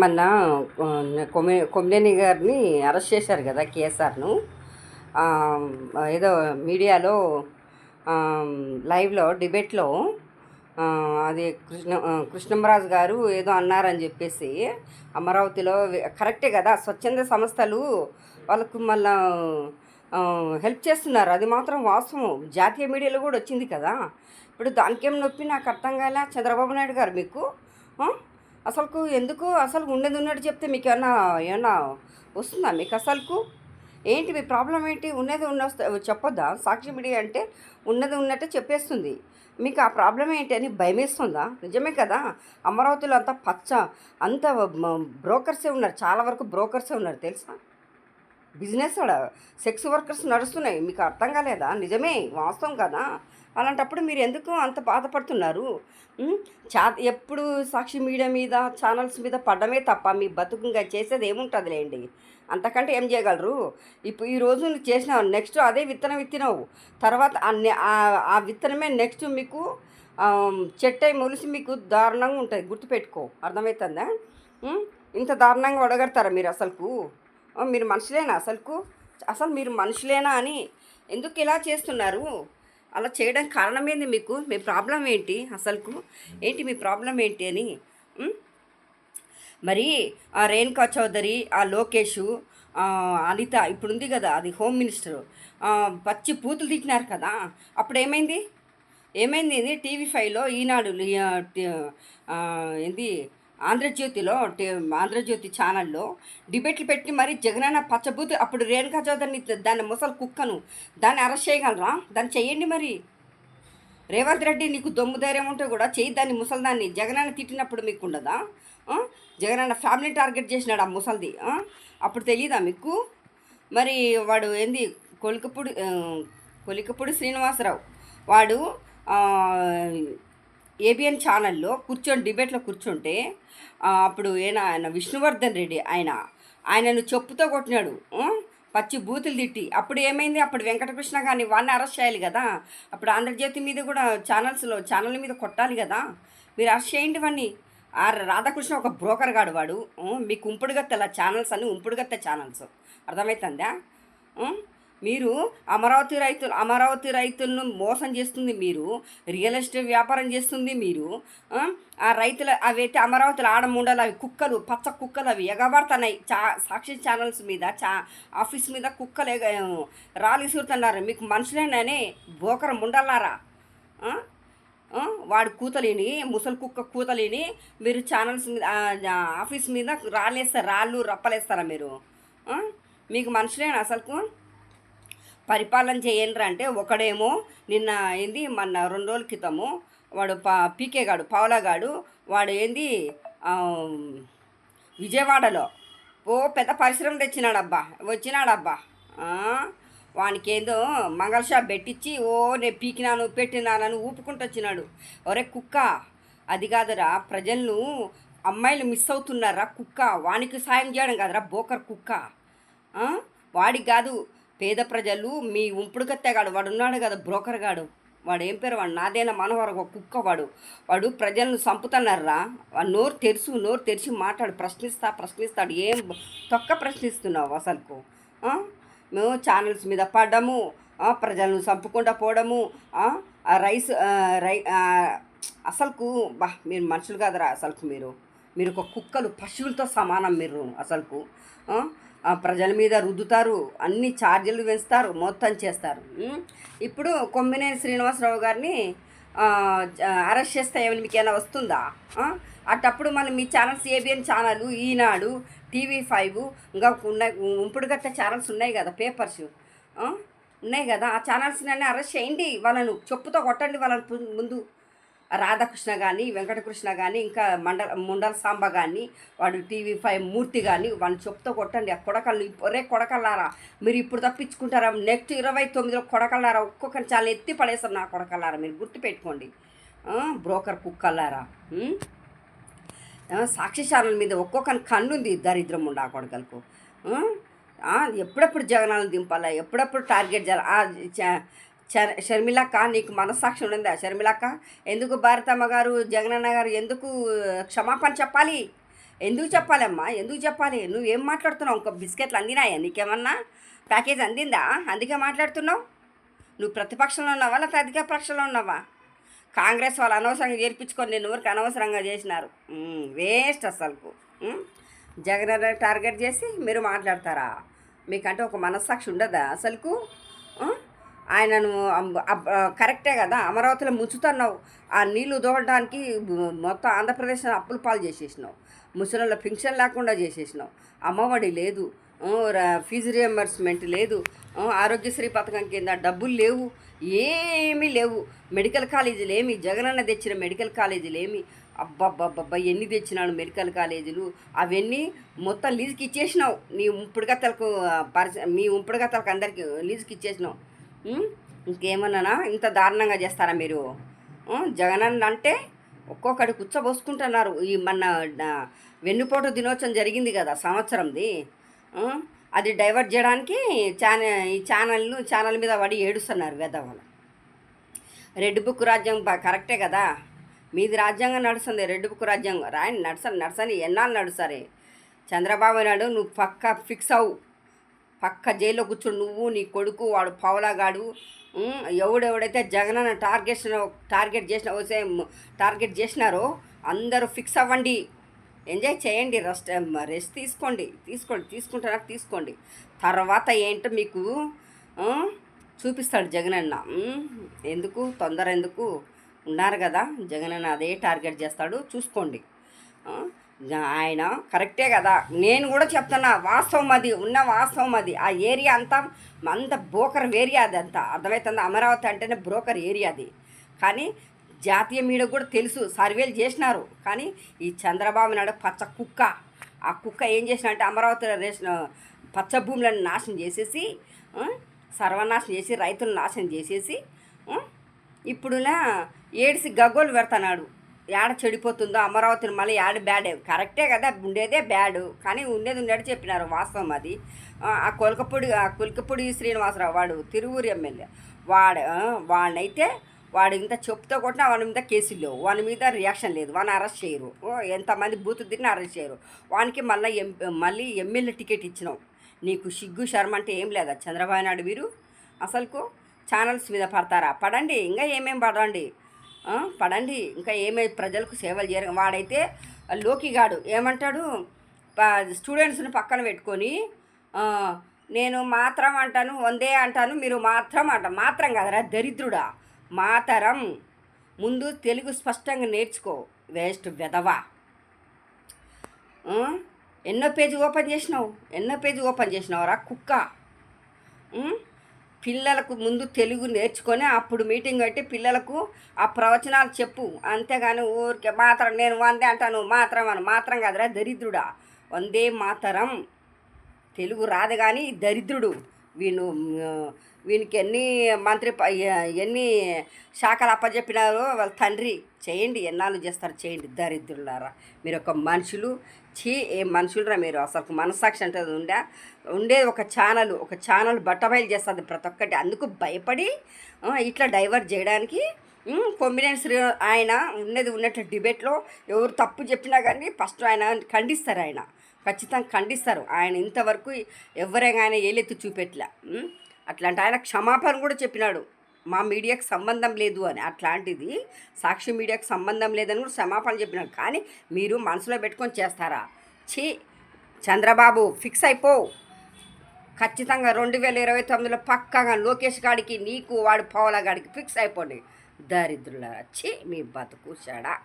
మొన్న కొమ్మినేని గారిని అరెస్ట్ చేశారు కదా కేఎస్ఆర్ను. ఏదో మీడియాలో లైవ్లో డిబేట్లో అది కృష్ణంరాజు గారు ఏదో అన్నారని చెప్పేసి అమరావతిలో కరెక్టే కదా, స్వచ్ఛంద సంస్థలు వాళ్ళకు మళ్ళా హెల్ప్ చేస్తున్నారు, అది మాత్రం వాస్తవం. జాతీయ మీడియాలో కూడా వచ్చింది కదా. ఇప్పుడు దానికేం నొప్పి నాకు అర్థం కాలే చంద్రబాబు నాయుడు గారు మీకు. అసలుకు ఎందుకు అసలు ఉండేది ఉన్నట్టు చెప్తే మీకు ఏమన్నా వస్తుందా మీకు అసలుకు? ఏంటి మీ ప్రాబ్లం ఏంటి? ఉన్నది చెప్పొద్దా? సాక్షి మీడియా అంటే ఉన్నది ఉన్నట్టే చెప్పేస్తుంది. మీకు ఆ ప్రాబ్లం ఏంటి అని భయమేస్తుందా? నిజమే కదా, అమరావతిలో అంత బ్రోకర్సే ఉన్నారు, చాలా వరకు బ్రోకర్సే ఉన్నారు తెలుసా. బిజినెస్ కూడా సెక్స్ వర్కర్స్ నడుస్తున్నాయి, మీకు అర్థం కాలేదా? నిజమే, వాస్తవం కదా. అలాంటప్పుడు మీరు ఎందుకు అంత బాధపడుతున్నారు? ఎప్పుడు సాక్షి మీడియా మీద ఛానల్స్ మీద పడ్డమే తప్ప మీ బతుకుంగా చేసేది ఏముంటుందిలేండి, అంతకంటే ఏం చేయగలరు? ఇప్పుడు ఈరోజు నువ్వు చేసినావు, నెక్స్ట్ అదే విత్తనం విత్తినావు, తర్వాత ఆ విత్తనమే నెక్స్ట్ మీకు చెట్టై మొలిసి మీకు దారుణంగా ఉంటుంది, గుర్తుపెట్టుకో. అర్థమవుతుందా? ఇంత దారుణంగా ఒడగడతారా మీరు అసలుకు? మీరు మనుషులేనా అసలుకు? అసలు మీరు మనుషులేనా అని ఎందుకు ఇలా చేస్తున్నారు? అలా చేయడానికి కారణం ఏంది? మీకు మీ ప్రాబ్లం ఏంటి అసలుకు? ఏంటి మీ ప్రాబ్లం ఏంటి అని? మరి ఆ రేణుకా చౌదరి, ఆ లోకేషు, అనిత ఇప్పుడు ఉంది కదా, అది హోమ్ మినిస్టరు, పచ్చి పూతులు తిట్టినారు కదా. అప్పుడు ఏమైంది? టీవీ5లో ఈనాడు ఏంది ఆంధ్రజ్యోతి ఛానల్లో డిబేట్లు పెట్టి మరి జగనన్న పచ్చబూతు. అప్పుడు రేణుకా చౌదరిని, దాన్ని ముసలి కుక్కను, దాన్ని అరెస్ట్ చేయగలరా? దాన్ని చెయ్యండి మరి. రేవంత్ రెడ్డి నీకు దొమ్ము ధైర్యం ఉంటే కూడా చెయ్యి దాన్ని, ముసలిదాన్ని. జగనన్న తిట్టినప్పుడు మీకు ఉండదా? జగనన్న ఫ్యామిలీ టార్గెట్ చేసినాడు ఆ ముసలిది, అప్పుడు తెలియదా మీకు? మరి వాడు ఏంది కొలికపూడి శ్రీనివాసరావు, వాడు ఏబిఎన్ ఛానల్లో డిబేట్లో కూర్చుంటే అప్పుడు ఆయన విష్ణువర్ధన్ రెడ్డి ఆయనను చెప్పుతో కొట్టినాడు, పచ్చి బూతులు తిట్టి. అప్పుడు ఏమైంది? అప్పుడు వెంకటకృష్ణ కానీ వాడిని అరెస్ట్ చేయాలి కదా. అప్పుడు ఆంధ్రజ్యోతి మీద కూడా ఛానల్ మీద కొట్టాలి కదా. మీరు అరెస్ట్ చేయండి వాడిని. ఆ రాధాకృష్ణ ఒక బ్రోకర్ గాడు వాడు. మీకు ఉంపుడుగత్తెల ఛానల్స్ అన్నీ ఉంపుడుగత్తె ఛానల్స్, అర్థమవుతుందా? మీరు అమరావతి రైతులను మోసం చేస్తుంది మీరు, రియల్ ఎస్టేట్ వ్యాపారం చేస్తుంది మీరు. ఆ రైతుల అవైతే అమరావతిలో ఆడముండలు, అవి కుక్కలు, పచ్చ కుక్కలు, అవి ఎగబడుతున్నాయి సాక్షి ఛానల్స్ మీద, ఆఫీస్ మీద కుక్కలు రాళ్ళు విసురుతున్నారు. మీకు మనుషులేననే బోకర ముండలారా? వాడు కూతలేని ముసలి కుక్క కూతలేని మీరు ఛానల్స్ మీద, ఆఫీస్ మీద రాళ్ళు రప్పలేస్తారా మీరు? మీకు మనుషులేనా అసలుకు? పరిపాలన చేయండి అంటే ఒకడేమో నిన్న మన 2 రోజుల క్రితము వాడు పీకే గాడు, పావులాగాడు, వాడు విజయవాడలో పెద్ద పరిశ్రమ వచ్చినాడబ్బా. వానికి మంగళ షాప్ పెట్టించి నేను పీకినాను పెట్టినానని ఊపుకుంటూ వచ్చినాడు. ఒరే కుక్క, అది కాదురా, ప్రజలను అమ్మాయిలు మిస్ అవుతున్నారా కుక్క, వానికి సాయం చేయడం కాదురా బోకర్ కుక్క. వాడికి కాదు, పేద ప్రజలు మీ ఉంపుడుగత్తెగాడు వాడు ఉన్నాడు కదా, బ్రోకర్ గాడు, వాడు ఏం పేరు, వాడు నాదేనా మనోహర్, ఒక కుక్క వాడు ప్రజలను చంపుతున్నారా. నోరు తెరిచి మాట్లాడు, ప్రశ్నిస్తాడు. ఏం తొక్క ప్రశ్నిస్తున్నావు అసలుకు? మేము ఛానల్స్ మీద పడ్డము, ప్రజలను చంపుకుండా పోవడము, అసలుకు మీరు మనుషులు కాదురా అసలుకు. మీరు ఒక కుక్కలు, పశువులతో సమానం మీరు అసలుకు. ప్రజల మీద రుద్దుతారు, అన్ని ఛార్జీలు పెంచుతారు, మొత్తం చేస్తారు. ఇప్పుడు కొమ్మినేని శ్రీనివాసరావు గారిని అరెస్ట్ చేస్తే ఏమైనా మీకు ఏమైనా వస్తుందా? అటప్పుడు మళ్ళీ మీ ఛానల్స్, ఏబిఎన్ ఛానల్, ఈనాడు, టీవీ5 ఇంకా ఉంపుడుగత్త ఛానల్స్ ఉన్నాయి కదా, పేపర్స్ ఉన్నాయి కదా, ఆ ఛానల్స్ని అరెస్ట్ చేయండి, వాళ్ళను చెప్పుతో కొట్టండి. వాళ్ళని ముందు రాధాకృష్ణ కానీ, వెంకటకృష్ణ కానీ, ఇంకా ముండల సాంబ కానీ, వాడు టీవీ5 మూర్తి కానీ, వాళ్ళని చెప్తూ కొట్టండి. ఆ కొడకల్ని కొడకల్లారా, మీరు ఇప్పుడు తప్పించుకుంటారా? నెక్స్ట్ 29లో కొడకల్లారా, ఒక్కొక్కరిని చాలా ఎత్తి పడేస్తారు నా కొడకల్లారా, మీరు గుర్తుపెట్టుకోండి. బ్రోకర్ కుక్కల్లారా. సాక్షి ఛానల్ మీద ఒక్కొక్కరి కన్నుంది, దరిద్రం ఉండి ఆ కొడకలకు. ఎప్పుడప్పుడు జగనాలను దింపాలా, ఎప్పుడప్పుడు టార్గెట్ చేయాలి. షర్మిలక్క, నీకు మనస్సాక్షి ఉండిందా షర్మిలక్క? ఎందుకు భారతమ్మ గారు, జగనన్న గారు ఎందుకు క్షమాపణ చెప్పాలి? ఎందుకు చెప్పాలమ్మా, ఎందుకు చెప్పాలి? నువ్వేం మాట్లాడుతున్నావు? ఇంకో బిస్కెట్లు అందినాయా నీకేమన్నా? ప్యాకేజ్ అందిందా? అందుకే మాట్లాడుతున్నావు. నువ్వు ప్రతిపక్షంలో ఉన్నావా లేకపోతే అధికార పక్షంలో ఉన్నావా? కాంగ్రెస్ వాళ్ళు అనవసరంగా చేర్పించుకొని నేను ఊరికి అనవసరంగా చేసినారు. వేస్ట్ అసలుకు. జగన్ టార్గెట్ చేసి మీరు మాట్లాడతారా? మీకంటే ఒక మనస్సాక్షి ఉండదా అసలుకు? ఆయనను కరెక్టే కదా, అమరావతిలో ముంచుతున్నావు. ఆ నీళ్లు దోవడానికి మొత్తం ఆంధ్రప్రదేశ్ అప్పుల పాలు చేసేసినావు. ముసలిలో పింఛన్ లేకుండా చేసేసినావు. అమ్మఒడి లేదు, ఫీజు రియంబర్స్మెంట్ లేదు, ఆరోగ్యశ్రీ పథకం కింద డబ్బులు లేవు, ఏమీ లేవు. మెడికల్ కాలేజీలు ఏమి, జగనన్న తెచ్చిన మెడికల్ కాలేజీలు ఏమి? అబ్బబ్బబ్బబ్బా ఎన్ని తెచ్చినాడు మెడికల్ కాలేజీలు. అవన్నీ మొత్తం లీజుకి ఇచ్చేసినావు. నీ ఉంపుడుగత్తలకు మీ ఉంపుడుగత్తలకు అందరికీ లీజుకి ఇచ్చేసినావు. ఇంకేమన్నానా? ఇంత దారుణంగా చేస్తారా మీరు? జగనన్న అంటే ఒక్కొక్కటి కూర్చోబోసుకుంటున్నారు. ఈ మన వెన్నుపోటు దినోత్సవం జరిగింది కదా సంవత్సరంది, అది డైవర్ట్ చేయడానికి ఈ ఛానల్ మీద పడి ఏడుస్తున్నారు వెధవలు. రెడ్ బుక్ రాజ్యం కరెక్టే కదా, మీది రాజ్యాంగం నడుస్తుంది. రెడ్ బుక్ రాజ్యాంగం రాయండి, నడుసని ఎన్నాళ్ళు నడుస్తారే. చంద్రబాబు నాయుడు నువ్వు పక్క ఫిక్స్ అవ్వు, పక్క జైల్లో కూర్చొని నువ్వు నీ కొడుకు వాడు పవలాగాడు. ఎవడెవడైతే జగనన్న టార్గెట్ చేసినారో అందరూ ఫిక్స్ అవ్వండి, ఎంజాయ్ చేయండి, రెస్ట్ తీసుకోండి. తర్వాత ఏంటో మీకు చూపిస్తాడు జగనన్న. ఎందుకు తొందర, ఎందుకు ఉన్నారు కదా జగనన్న, అదే టార్గెట్ చేస్తాడు, చూసుకోండి. ఆయన కరెక్టే కదా, నేను కూడా చెప్తున్నా, వాస్తవం అది, వాస్తవం అది. ఆ ఏరియా అంత బ్రోకర్ ఏరియా అది, అంతా అర్థమవుతుంది. అమరావతి అంటేనే బ్రోకర్ ఏరియా అది. కానీ జాతీయ మీడియా కూడా తెలుసు, సర్వేలు చేసినారు. కానీ ఈ చంద్రబాబు నాయుడు పచ్చ కుక్క, ఆ కుక్క ఏం చేసినంటే అమరావతి పచ్చ భూములను నాశనం చేసేసి, సర్వనాశనం చేసి, రైతులను నాశనం చేసేసి, ఇప్పుడులా ఏడిసి గగ్గోలు పెడతాడు. ఏడ చెడిపోతుందో అమరావతిని మళ్ళీ బ్యాడే. కరెక్టే కదా, ఉండేదే బ్యాడు, కానీ ఉండేది చెప్పినారు, వాస్తవం అది. ఆ కొలకపూడి శ్రీనివాసరావు వాడు తిరువూరు ఎమ్మెల్యే, వాడినైతే వాడు ఇంత చెప్తూ కొట్టినా వాడి మీద కేసులు లేవు, వాని మీద రియాక్షన్ లేదు, వాడిని అరెస్ట్ చేయరు. ఎంతమంది బూతు తిరిగినా అరెస్ట్ చేయరు. వానికి మళ్ళీ ఎమ్మెల్యే టికెట్ ఇచ్చినావు. నీకు సిగ్గు శర్మ అంటే ఏం లేదా చంద్రబాబు నాయుడు? మీరు అసలుకు ఛానల్స్ మీద పడతారా? పడండి, ఇంకా ఏమేమి పడండి, ఇంకా ఏమేమి ప్రజలకు సేవలు చేయరు. వాడైతే లోకిగాడు ఏమంటాడు, స్టూడెంట్స్ని పక్కన పెట్టుకొని నేను మాత్రం అంటాను, వందే అంటాను, మీరు మాత్రం కదరా దరిద్రుడా, మాతరం. ముందు తెలుగు స్పష్టంగా నేర్చుకో, వేస్ట్ వెధవా. ఎన్నో పేజీ ఓపెన్ చేసినావురా కుక్క. పిల్లలకు ముందు తెలుగు నేర్చుకొని అప్పుడు మీటింగ్ పెట్టి పిల్లలకు ఆ ప్రవచనాలు చెప్పు, అంతేగాని ఊరికే మాత్రం నేను వందే అంటాను మాత్రం కదరా దరిద్రుడా, వందే మాతరం. తెలుగు రాదు కానీ దరిద్రుడు వీనికి ఎన్ని శాఖలు అప్పచెప్పినారో వాళ్ళ తండ్రి. చేయండి, ఎన్నాళ్ళు చేస్తారు చేయండి, దరిద్రులారా. మీరు ఒక మనుషులు, ఏ మనుషులరా మీరు? అసలు మనస్సాక్షి అంటే ఉండేది ఒక ఛానల్ బట్టబయలు చేస్తుంది ప్రతి ఒక్కటి. అందుకు భయపడి ఇట్లా డైవర్ట్ చేయడానికి కొమ్మినేని శ్రీ ఆయన ఉన్నట్టు డిబేట్లో ఎవరు తప్పు చెప్పినా కానీ ఫస్ట్ ఆయన ఖండిస్తారు, ఆయన ఖచ్చితంగా ఖండిస్తారు. ఆయన ఇంతవరకు ఎవరైనా ఏలెత్తి చూపెట్లా. అట్లాంటి ఆయన క్షమాపణ కూడా చెప్పినాడు, మా మీడియాకి సంబంధం లేదు అని. అట్లాంటిది సాక్షి మీడియాకి సంబంధం లేదని కూడా క్షమాపణ చెప్పినాడు. కానీ మీరు మనసులో పెట్టుకొని చేస్తారా? చంద్రబాబు ఫిక్స్ అయిపో, ఖచ్చితంగా 2029లో పక్కాగా లోకేష్ గాడికి నీకు వాడు పవలా గాడికి ఫిక్స్ అయిపోండి, దరిద్రులారా. మీ బతుకు చెడా.